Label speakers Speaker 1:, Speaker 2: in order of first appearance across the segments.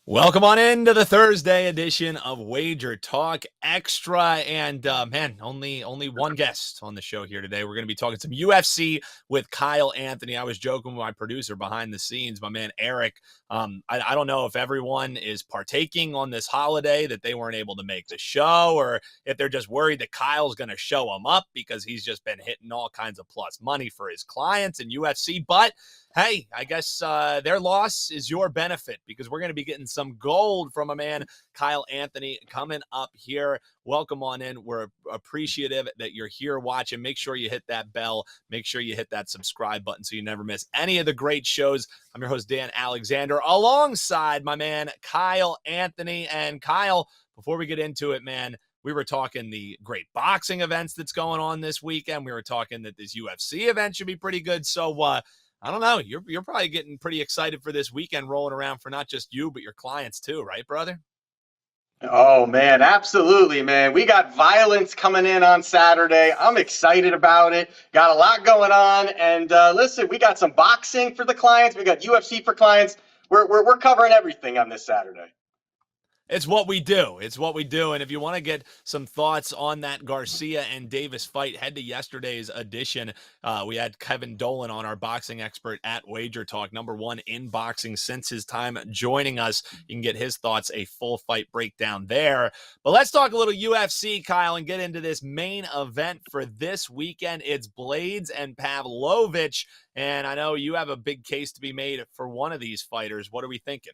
Speaker 1: Welcome on into the Thursday edition of WagerTalk Extra, and man, only one guest on the show here today. We're going to be talking some UFC with Kyle Anthony. I was joking with my producer behind the scenes, my man Eric. I don't know if everyone is partaking on this holiday that they weren't able to make the show, or if they're just worried that Kyle's going to show them up because he's just been hitting all kinds of plus money for his clients in UFC. But hey, I guess their loss is your benefit because we're going to be getting some gold from a man, Kyle Anthony, coming up here. Welcome on in. We're appreciative that you're here watching. Make sure you hit that bell. Make sure you hit that subscribe button so you never miss any of the great shows. I'm your host, Dan Alexander, alongside my man, Kyle Anthony. And Kyle, before we get into it, man, we were talking the great boxing events that's going on this weekend. We were talking that this UFC event should be pretty good. So, I don't know. You're probably getting pretty excited for this weekend rolling around for not just you, but your clients too, right, brother?
Speaker 2: Oh, man, absolutely, man. We got violence coming in on Saturday. I'm excited about it. Got a lot going on. And listen, we got some boxing for the clients. We got UFC for clients. We're covering everything on this Saturday.
Speaker 1: It's what we do. It's what we do. And if you want to get some thoughts on that Garcia and Davis fight, head to yesterday's edition. We had Kevin Dolan on, our boxing expert at WagerTalk, #1 in boxing since his time joining us. You can get his thoughts, a full fight breakdown there. But let's talk a little UFC, Kyle, and get into this main event for this weekend. It's Blaydes and Pavlovich. And I know you have a big case to be made for one of these fighters. What are we thinking?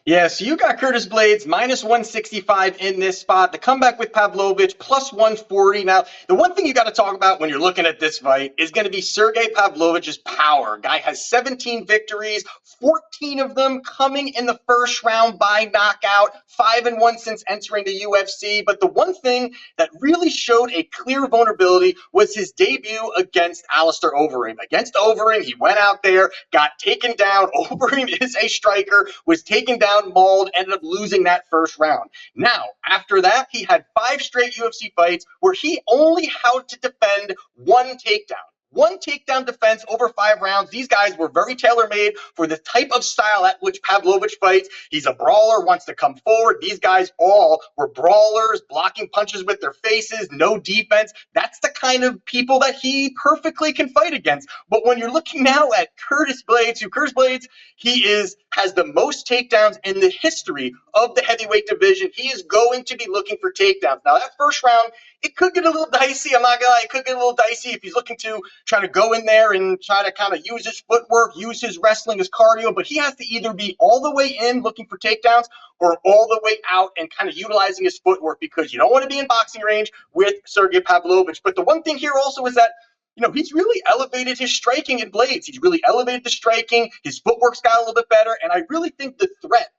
Speaker 2: Yeah, so you got Curtis Blaydes -165 in this spot. The comeback with Pavlovich +140. Now, the one thing you got to talk about when you're looking at this fight is going to be Sergei Pavlovich's power. Guy has 17 victories, 14 of them coming in the first round by knockout, 5-1 since entering the UFC. But the one thing that really showed a clear vulnerability was his debut against Alistair Overeem. Against Overeem, he went out there, got taken down. Overeem is a striker, was taken down, mauled, ended up losing that first round. Now, after that, he had 5 straight UFC fights where he only had to defend one takedown. One takedown defense over 5 rounds. These guys were very tailor-made for the type of style at which Pavlovich fights. He's a brawler, wants to come forward. These guys all were brawlers, blocking punches with their faces, no defense. That's the kind of people that he perfectly can fight against. But when you're looking now at Curtis Blaydes, has the most takedowns in the history of the heavyweight division. He is going to be looking for takedowns. Now, that first round, it could get a little dicey. I'm not going to lie. It could get a little dicey if he's looking to try to go in there and try to kind of use his footwork, use his wrestling, his cardio. But he has to either be all the way in looking for takedowns or all the way out and kind of utilizing his footwork, because you don't want to be in boxing range with Sergei Pavlovich. But the one thing here also is that he's really elevated his striking in Blaydes. He's really elevated the striking. His footwork's got a little bit better. And I really think the threat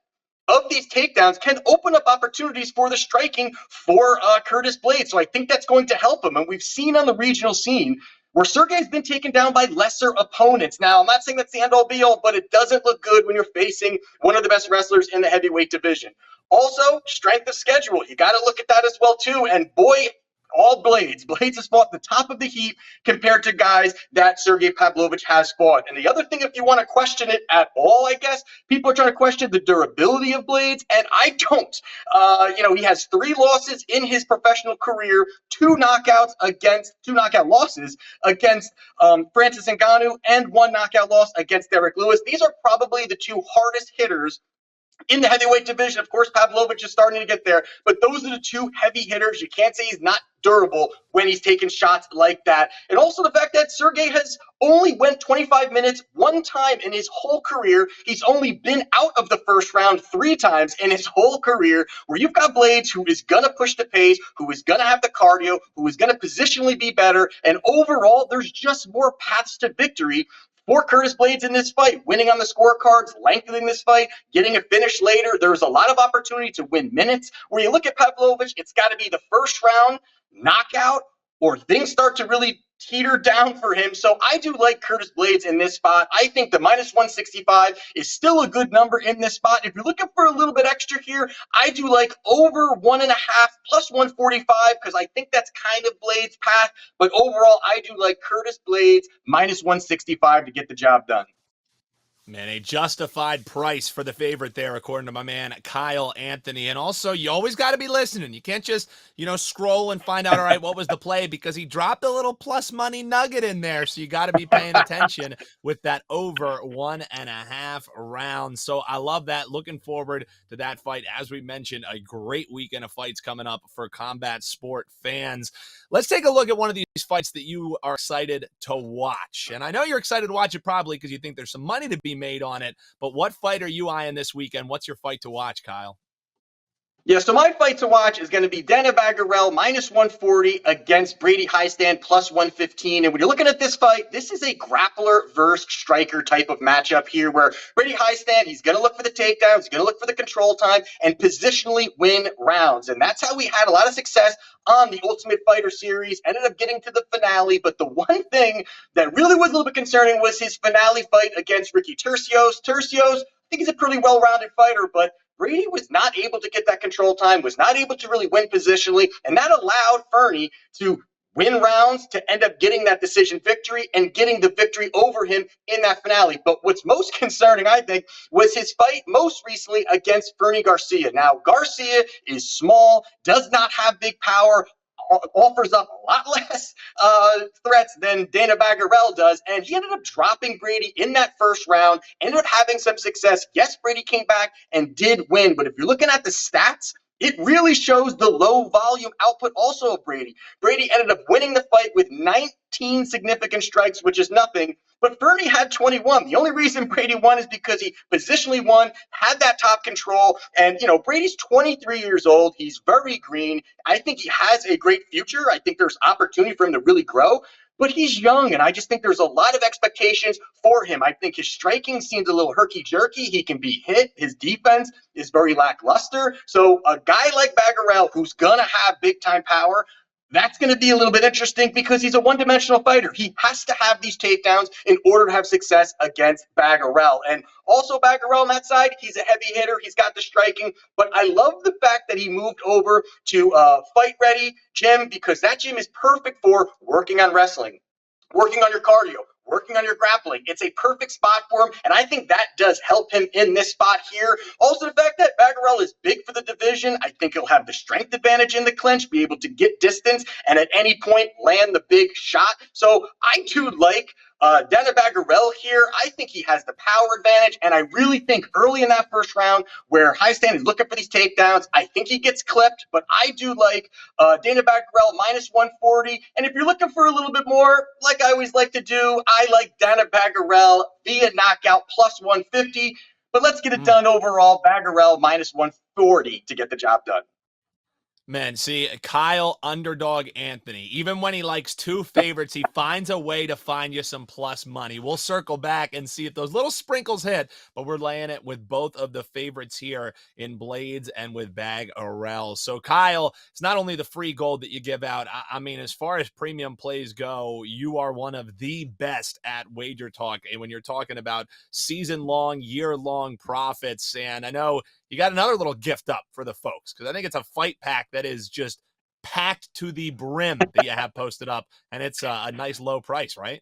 Speaker 2: of these takedowns can open up opportunities for the striking for Curtis Blaydes. So I think that's going to help him. And we've seen on the regional scene where Sergei's been taken down by lesser opponents. Now, I'm not saying that's the end-all be-all, but it doesn't look good when you're facing one of the best wrestlers in the heavyweight division. Also, strength of schedule. You got to look at that as well, too. And boy, all Blaydes. Blaydes has fought the top of the heap compared to guys that Sergei Pavlovich has fought. And the other thing, if you want to question it at all, I guess, people are trying to question the durability of Blaydes, and I don't. He has 3 losses in his professional career, 2 knockout losses against Francis Ngannou, and 1 knockout loss against Derek Lewis. These are probably the 2 hardest hitters in the heavyweight division. Of course, Pavlovich is starting to get there, but those are the 2 heavy hitters. You can't say he's not durable when he's taking shots like that. And also the fact that Sergei has only went 25 minutes 1 time in his whole career. He's only been out of the first round 3 times in his whole career, where you've got Blaydes, who is going to push the pace, who is going to have the cardio, who is going to positionally be better. And overall, there's just more paths to victory for Curtis Blaydes in this fight, winning on the scorecards, lengthening this fight, getting a finish later. There's a lot of opportunity to win minutes. Where you look at Pavlovich, it's got to be the first round knockout or things start to really teeter down for him. So I do like Curtis Blaydes in this spot. I think the -165 is still a good number in this spot. If you're looking for a little bit extra here, I do like over 1.5 +145, because I think that's kind of Blaydes' path. But overall, I do like Curtis Blaydes -165 to get the job done.
Speaker 1: Man, a justified price for the favorite there, according to my man, Kyle Anthony. And also, you always got to be listening. You can't just, scroll and find out, all right, what was the play? Because he dropped a little plus money nugget in there. So you got to be paying attention with that over 1.5 rounds. So I love that. Looking forward to that fight. As we mentioned, a great weekend of fights coming up for combat sport fans. Let's take a look at one of these fights that you are excited to watch. And I know you're excited to watch it probably because you think there's some money to be made on it. But what fight are you eyeing this weekend? What's your fight to watch, Kyle?
Speaker 2: Yeah, so my fight to watch is going to be Danaa Batgerel minus 140 against Brady Hiestand plus 115. And when you're looking at this fight, this is a grappler versus striker type of matchup here where Brady Hiestand, he's going to look for the takedowns, he's going to look for the control time, and positionally win rounds. And that's how we had a lot of success on the Ultimate Fighter series, ended up getting to the finale. But the one thing that really was a little bit concerning was his finale fight against Ricky Turcios. Turcios, I think he's a pretty well-rounded fighter, but Brady was not able to get that control time, was not able to really win positionally, and that allowed Fernie to win rounds to end up getting that decision victory and getting the victory over him in that finale. But what's most concerning, I think, was his fight most recently against Fernie Garcia. Now, Garcia is small, does not have big power, offers up a lot less threats than Danaa Batgerel does, and he ended up dropping Brady in that first round, ended up having some success. Yes, Brady came back and did win, but if you're looking at the stats, it really shows the low volume output also of Brady. Brady ended up winning the fight with 19 significant strikes, which is nothing, but Fernie had 21. The only reason Brady won is because he positionally won, had that top control, and, Brady's 23 years old. He's very green. I think he has a great future. I think there's opportunity for him to really grow. But he's young, and I just think there's a lot of expectations for him. I think his striking seems a little herky-jerky. He can be hit. His defense is very lackluster. So a guy like Batgerel, who's going to have big-time power, that's going to be a little bit interesting because he's a one-dimensional fighter. He has to have these takedowns in order to have success against Batgerel. And also Batgerel on that side, he's a heavy hitter. He's got the striking. But I love the fact that he moved over to Fight Ready gym because that gym is perfect for working on wrestling, working on your cardio, working on your grappling. It's a perfect spot for him, and I think that does help him in this spot here. Also, the fact that Batgerel is big for the division, I think he'll have the strength advantage in the clinch, be able to get distance, and at any point land the big shot. So I do like Danaa Batgerel here. I think he has the power advantage, and I really think early in that first round where Hiestand is looking for these takedowns, I think he gets clipped, but I do like Danaa Batgerel minus 140. And if you're looking for a little bit more, like I always like to do, I like Danaa Batgerel via knockout plus 150. But let's get it done overall. Batgerel minus 140 to get the job done.
Speaker 1: Man, see, Kyle Underdog Anthony, even when he likes two favorites, he finds a way to find you some plus money. We'll circle back and see if those little sprinkles hit, but we're laying it with both of the favorites here in Blaydes and with Batgerel. So, Kyle, it's not only the free gold that you give out. I mean, as far as premium plays go, you are one of the best at WagerTalk. And when you're talking about season-long, year-long profits, and I know you got another little gift up for the folks because I think it's a fight pack that is just packed to the brim that you have posted up, and it's a nice low price, right?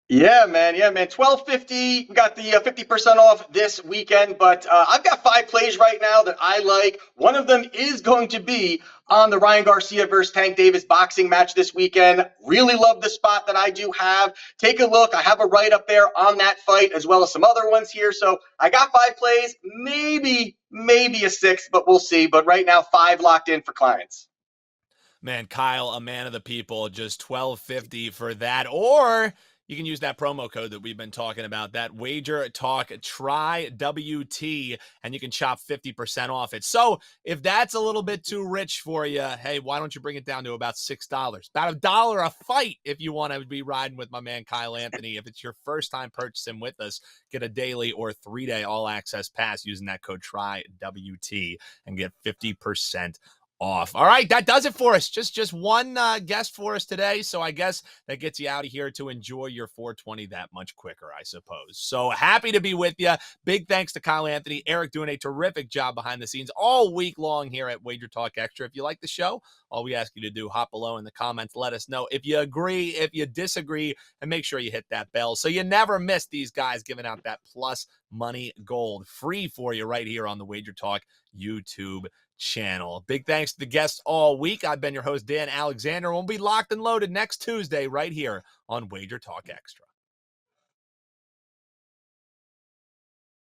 Speaker 2: Yeah, man. $12.50. We got the 50% off this weekend, but I've got 5 plays right now that I like. One of them is going to be on the Ryan Garcia versus Tank Davis boxing match this weekend. Really love the spot that I do have. Take a look. I have a write-up there on that fight as well as some other ones here. So I got 5 plays, maybe a 6th, but we'll see. But right now, 5 locked in for clients.
Speaker 1: Man, Kyle, a man of the people, just $12.50 for that. Or you can use that promo code that we've been talking about, that WagerTalk Try WT, and you can chop 50% off it. So if that's a little bit too rich for you, hey, why don't you bring it down to about $6? About $1 a fight if you want to be riding with my man Kyle Anthony. If it's your first time purchasing with us, get a daily or 3-day all-access pass using that code Try WT and get 50% off. All right, that does it for us. Just one guest for us today. So I guess that gets you out of here to enjoy your 420 that much quicker, I suppose. So happy to be with you. Big thanks to Kyle Anthony, Eric doing a terrific job behind the scenes all week long here at WagerTalk Extra. If you like the show, All we ask you to do, hop below in the comments, let us know if you agree, if you disagree, and make sure you hit that bell so you never miss these guys giving out that plus money gold free for you right here on the Wager Talk YouTube channel. Big thanks to the guests all week. I've been your host, Dan Alexander. We'll be locked and loaded next Tuesday right here on Wager Talk Extra.